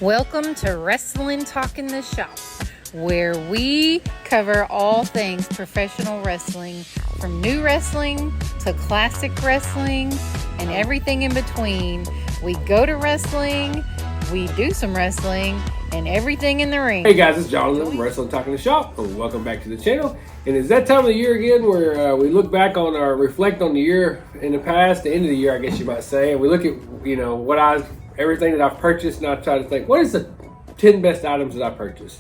Welcome to Wrestling Talk in the Shop, where we cover all things professional wrestling, from new wrestling to classic wrestling and everything in between. We go to wrestling, we do some wrestling, and everything in the ring. Hey guys, it's Jonathan from Wrestling Talk in the Shop, and welcome back to the channel. And it's that time of the year again where we look back on reflect on the year in the past, the end of the year, I guess you might say, and we look at everything that I've purchased, and I try to think, what is the 10 best items that I purchased?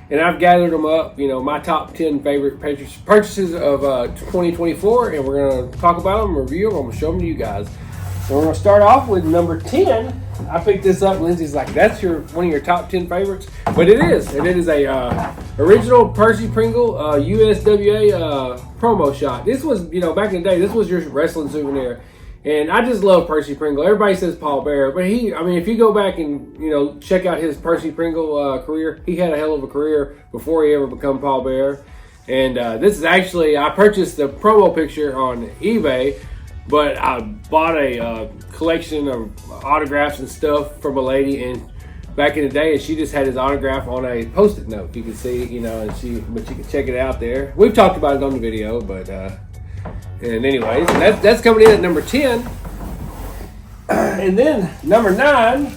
And I've gathered them up, my top 10 favorite purchases of 2024, and we're going to talk about them, review them, I'm going to show them to you guys. So we're going to start off with number 10. I picked this up, Lindsay's like, that's one of your top 10 favorites? But it is, and it is a original Percy Pringle USWA promo shot. This was, back in the day, this was your wrestling souvenir. And I just love Percy Pringle. Everybody says Paul Bearer, but if you go back and, check out his Percy Pringle career, he had a hell of a career before he ever became Paul Bearer. And this is actually, I purchased the promo picture on eBay, but I bought a collection of autographs and stuff from a lady and back in the day, and she just had his autograph on a Post-it note. You can see, but you can check it out there. We've talked about it on the video, but and anyways, and that's coming in at number 10. And then number 9, I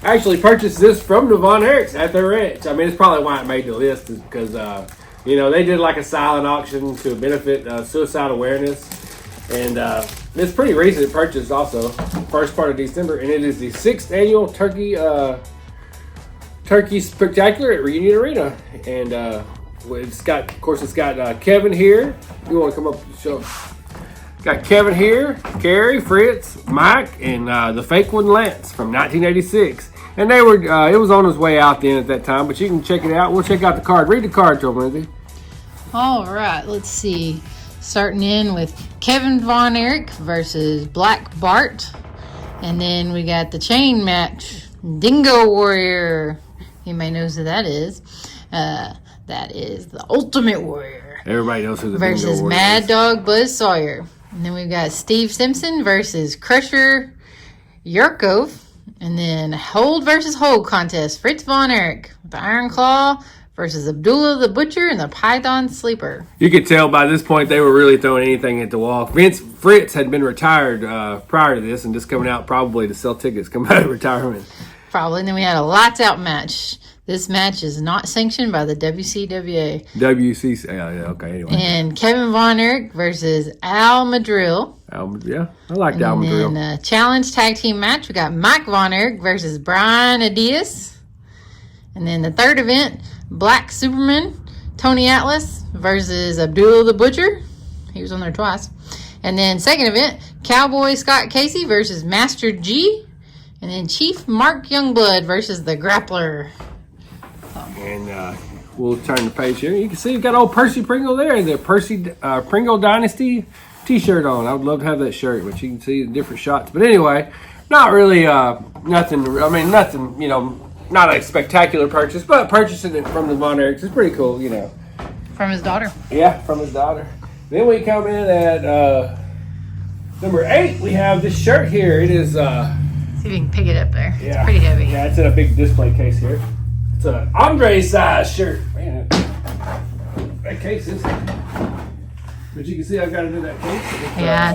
actually purchased this from the Von Erichs at their ranch. I mean, it's probably why it made the list, is because they did like a silent auction to benefit suicide awareness. And it's pretty recent purchase also, first part of December, and it is the 6th annual Turkey Spectacular at Reunion Arena. And it's got Kevin here. You want to come up and show? Got Kevin here, Carrie, Fritz, Mike, and the fake one, Lance, from 1986. And they were, it was on his way out then at that time, but you can check it out. We'll check out the card. Read the card to him, Lindsay. All right, let's see. Starting in with Kevin Von Erich versus Black Bart. And then we got the chain match, Dingo Warrior. Anybody knows who that is. That is the Ultimate Warrior. Everybody knows who the versus Dingo Warrior Mad is. Dog Buzz Sawyer. And then we've got Steve Simpson versus Crusher Yurkov. And then Hold versus Hold contest, Fritz Von Erich with the Iron Claw versus Abdullah the Butcher and the Python Sleeper. You could tell by this point they were really throwing anything at the wall. Fritz had been retired prior to this and just coming out probably to sell tickets, come out of retirement. Probably. And then we had a lights out match. This match is not sanctioned by the WCWA. Okay, anyway. And Kevin Von Erich versus Al Madrill. Yeah, I like Al Madrill. And then challenge tag team match, we got Mike Von Erich versus Brian Adias. And then the third event, Black Superman, Tony Atlas versus Abdullah the Butcher. He was on there twice. And then second event, Cowboy Scott Casey versus Master G. And then Chief Mark Youngblood versus the Grappler. And we'll turn the page here. You can see you've got old Percy Pringle there, the Percy Pringle Dynasty T-shirt on. I would love to have that shirt, but you can see the different shots. But anyway, not really nothing. I mean, nothing. Not a spectacular purchase, but purchasing it from the Von Erichs is pretty cool. From his daughter. Yeah, from his daughter. Then we come in at number 8. We have this shirt here. It is. See if you can pick it up there. Yeah, it's pretty heavy. Yeah, it's in a big display case here. It's an Andre size shirt. Man, that case is. But you can see I've got it in that case.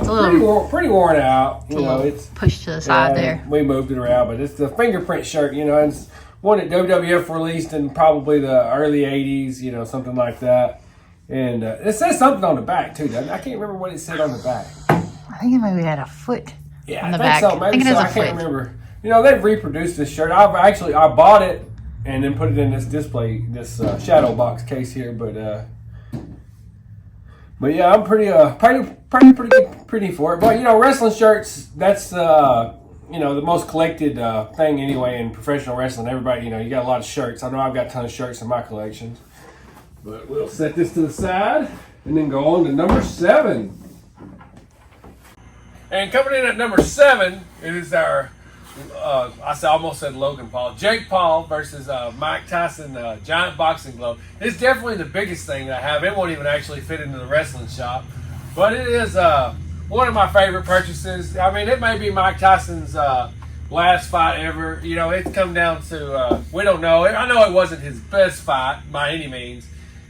It's a little pretty worn out. It's pushed to the side there. We moved it around, but it's the fingerprint shirt. And it's one that WWF released in probably the early '80s. Something like that. And it says something on the back too, doesn't it? I can't remember what it said on the back. I think it maybe had a foot. Yeah, on the I think back. so. Maybe I think it has so. a I foot. can't remember. They've reproduced this shirt. I bought it and then put it in this display, this shadow box case here. But yeah, I'm pretty for it. But wrestling shirts, that's the most collected thing anyway in professional wrestling. Everybody, you got a lot of shirts. I know I've got a ton of shirts in my collection. But we'll set this to the side and then go on to number 7. And coming in at number 7, it is our, I almost said Logan Paul, Jake Paul versus Mike Tyson Giant Boxing Glove. It's definitely the biggest thing that I have. It won't even actually fit into the wrestling shop. But it is one of my favorite purchases. I mean, it may be Mike Tyson's, last fight ever. You know, it's come down to we don't know. I know it wasn't his best fight by any means,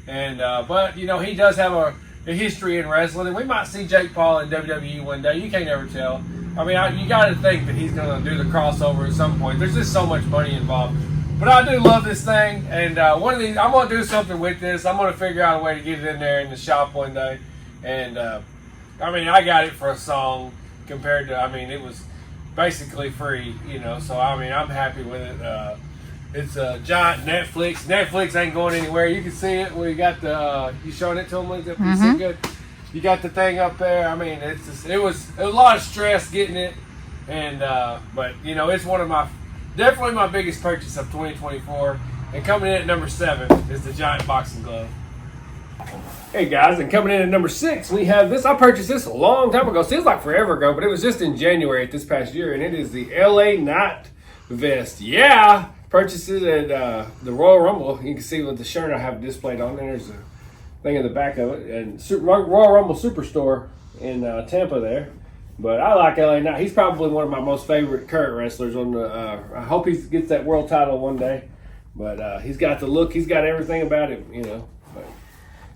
and but you know he does have a history in wrestling, and we might see Jake Paul in WWE one day. You can't ever tell. I mean, you got to think that he's going to do the crossover at some point. There's just so much money involved. But I do love this thing, and one of these, I'm going to do something with this. I'm going to figure out a way to get it in there in the shop one day. And, I mean, I got it for a song compared to, I mean, it was basically free, you know. So, I mean, I'm happy with it. It's a giant Netflix. Netflix ain't going anywhere. You can see it. We got the, you showing it to them? Is you see good? You got the thing up there. I mean, it's just, it was a lot of stress getting it. And, but, you know, it's one of my, definitely my biggest purchase of 2024. And coming in at number 7 is the giant boxing glove. Hey guys, and coming in at number 6, we have this. I purchased this a long time ago. Seems like forever ago, but it was just in January this past year. And it is the LA Knight vest. Yeah! Purchased it at the Royal Rumble. You can see with the shirt I have displayed on. And there's a thing in the back of it. And Royal Rumble Superstore in Tampa there. But I like LA Knight. He's probably one of my most favorite current wrestlers on the. I hope he gets that world title one day. But he's got the look. He's got everything about him, you know. But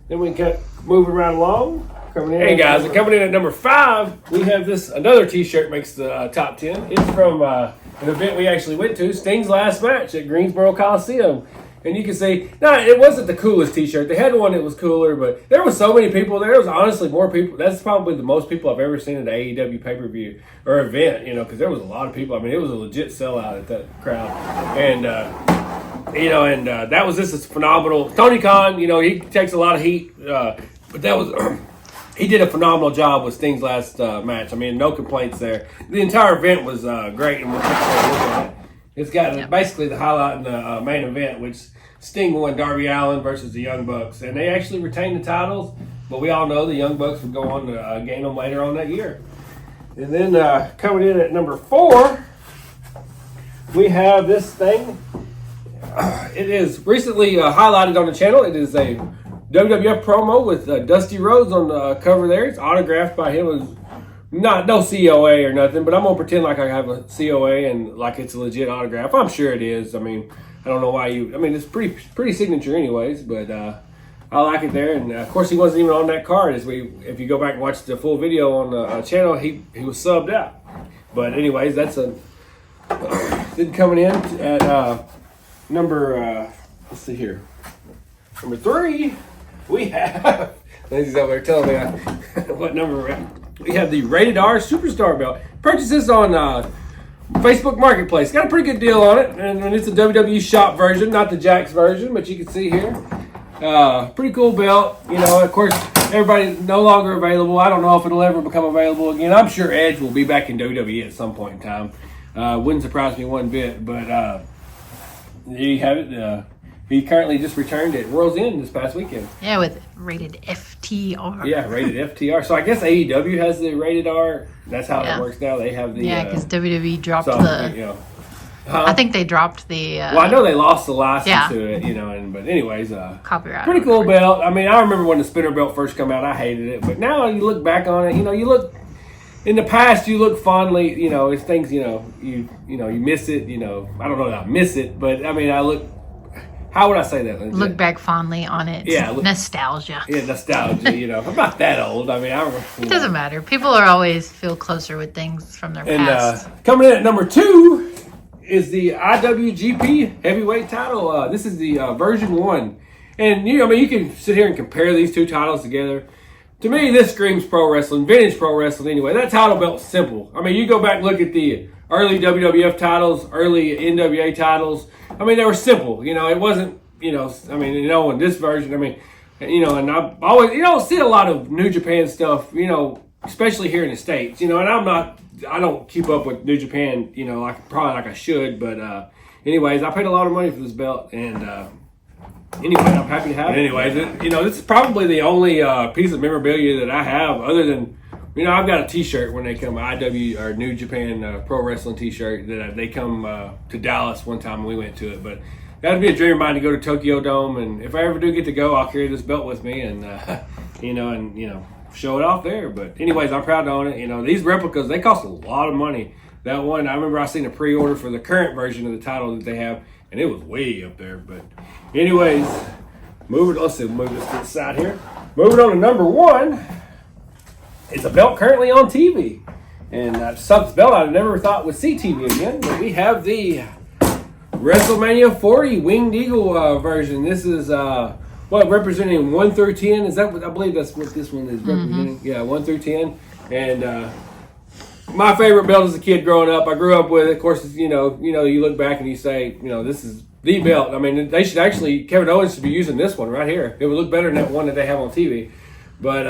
then we can move around along. Hey guys, and coming in at number 5, we have this. Another T-shirt makes the top 10. It's from an event we actually went to, Sting's last match at Greensboro Coliseum. And you can see, no, it wasn't the coolest T-shirt. They had one that was cooler, but there was so many people there. There was honestly more people. That's probably the most people I've ever seen at an AEW pay-per-view or event, you know, because there was a lot of people. I mean, it was a legit sellout at that crowd. And, you know, and that was just as phenomenal. Tony Khan, you know, he takes a lot of heat, but that was, he did a phenomenal job with Sting's last match. I mean, no complaints there. The entire event was great, and we'll take a look at it. It's got basically the highlight in the main event, which Sting won Darby Allin versus the Young Bucks. And they actually retained the titles, but we all know the Young Bucks would go on to gain them later on that year. And then coming in at number 4, we have this thing. It is recently highlighted on the channel. It is a WWF promo with Dusty Rhodes on the cover there. It's autographed by him. It was no COA or nothing, but I'm going to pretend like I have a COA and like it's a legit autograph. I'm sure it is. I mean, I don't know why I mean, it's pretty signature anyways, but I like it there. And of course, he wasn't even on that card. If you go back and watch the full video on the channel, he was subbed out. But anyways, that's then coming in at number, let's see here. Number 3, we have, Lindsay's over there telling me what number we're at. We have the Rated R Superstar belt. Purchased this on Facebook Marketplace. Got a pretty good deal on it. And it's a WWE shop version, not the Jax version, but you can see here. Pretty cool belt. You know, of course, everybody no longer available. I don't know if it'll ever become available again. I'm sure Edge will be back in WWE at some point in time. Wouldn't surprise me one bit. But there you have it. He currently just returned at World's End this past weekend. Yeah, with rated FTR. Yeah, rated FTR. So I guess AEW has the rated R. That's how it works now. They have the... Yeah, because WWE dropped the... You know, I think they dropped the... well, I know they lost the license to it, you know. But anyways... copyright. Pretty cool belt. I mean, I remember when the spinner belt first came out, I hated it. But now you look back on it, you know, you look... In the past, you look fondly, you know, it's things, you know, you miss it, you know. I don't know that I miss it, but I mean, I look... How would I say that, Lindsay? Look back fondly on it. Yeah. Nostalgia. Yeah, nostalgia, you know. I'm not that old. I mean, it doesn't matter. People are always feel closer with things from their past. Coming in at number 2 is the IWGP Heavyweight title. This is the version 1. And, you know, I mean, you can sit here and compare these two titles together. To me, this screams pro wrestling, vintage pro wrestling anyway. That title belt's simple. I mean, you go back and look at the early WWF titles, early NWA titles. I mean, they were simple. You know, it wasn't, you know, I mean, you know, in this version, I mean, you know, and I always, you don't see a lot of New Japan stuff, you know, especially here in the States, you know, and I don't keep up with New Japan, you know, probably like I should, but anyways, I paid a lot of money for this belt, and anyway, I'm happy to have it. Anyways, you know, this is probably the only piece of memorabilia that I have other than, you know, I've got a T-shirt when they come, IW or New Japan Pro Wrestling T-shirt that they come to Dallas one time and we went to it. But that'd be a dream of mine to go to Tokyo Dome, and if I ever do get to go, I'll carry this belt with me and you know, show it off there. But anyways, I'm proud to own it. You know, these replicas, they cost a lot of money. that one. I remember I seen a pre-order for the current version of the title that they have, and it was way up there. But anyways, move this to the side here. Moving on to number 1. It's a belt currently on TV. And something belt I never thought would see TV again. But we have the WrestleMania 40 Winged Eagle version. This is representing 1 through 10. Is that what I believe that's what this one is representing? Yeah, 1 through 10. And my favorite belt as a kid growing up. I grew up with it. Of course, you look back and you say, this is the belt. I mean, they should actually, Kevin Owens should be using this one right here. It would look better than that one that they have on TV. But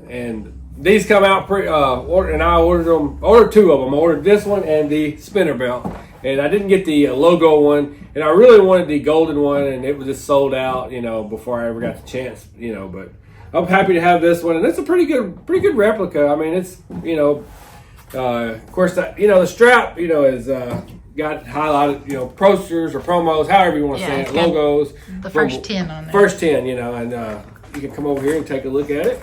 and these come out and I ordered 2 of them. I ordered this one and the spinner belt. And I didn't get the logo one, and I really wanted the golden one, and it was just sold out, before I ever got the chance, But I'm happy to have this one, and it's a pretty good replica. I mean, it's, of course, the strap, is got highlighted, posters or promos, however you want to say it, logos. The first 10 on there. First 10, and you can come over here and take a look at it.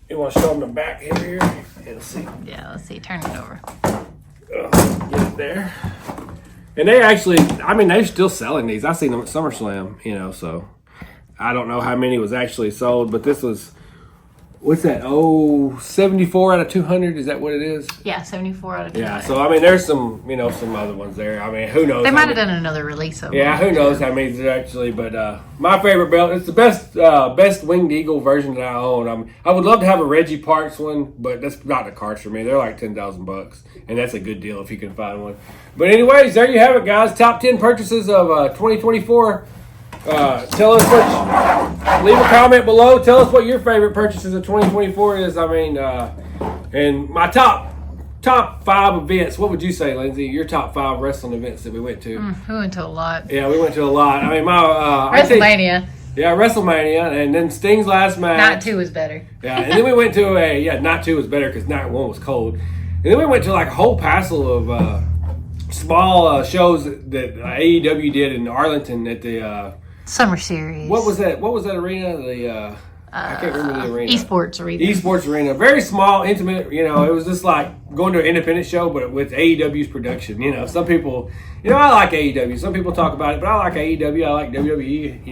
You want to show them the back here? Let's see. Yeah, let's see. Turn it over. Get it there. And they're still selling these. I seen them at SummerSlam, so I don't know how many was actually sold, but this was, what's that? 74 out of 200. Is that what it is? Yeah, 74 out of 200. Yeah, so there's some, some other ones there. Who knows? They might have done another release of them. Yeah, who knows how many there actually, but my favorite belt, it's the best Winged Eagle version that I own. I would love to have a Reggie Parks one, but that's not the cards for me. They're like $10,000, and that's a good deal if you can find one. But anyways, there you have it, guys. Top 10 purchases of 2024. Tell us leave a comment below. Tell us what your favorite purchases of 2024 is. And my top 5 events. What would you say, Lindsay? Your top 5 wrestling events that we went to? We went to a lot. Yeah, we went to a lot. WrestleMania. WrestleMania, and then Sting's last match. Night 2 was better. Yeah, and then we went to Night 2 was better because Night 1 was cold. And then we went to like a whole passel of small shows that AEW did in Arlington at the Summer Series. What was that? What was that arena? I can't remember the arena. Esports Arena. Esports Arena. Very small, intimate. It was just like going to an independent show, but with AEW's production. Some people, I like AEW. Some people talk about it, but I like AEW. I like WWE.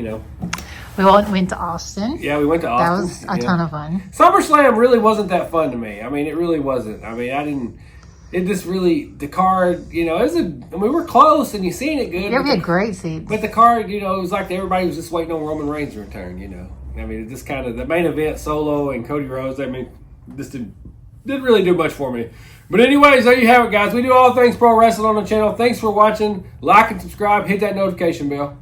We went to Austin. Yeah, we went to Austin. That was a ton of fun. SummerSlam really wasn't that fun to me. It really wasn't. I didn't. It just really, the card, we were close and you seen it good. Yeah, we had great seats. But the card, it was like everybody was just waiting on Roman Reigns to return, It just kind of, the main event, Solo and Cody Rhodes, this didn't really do much for me. But anyways, there you have it, guys. We do all things pro wrestling on the channel. Thanks for watching. Like and subscribe. Hit that notification bell.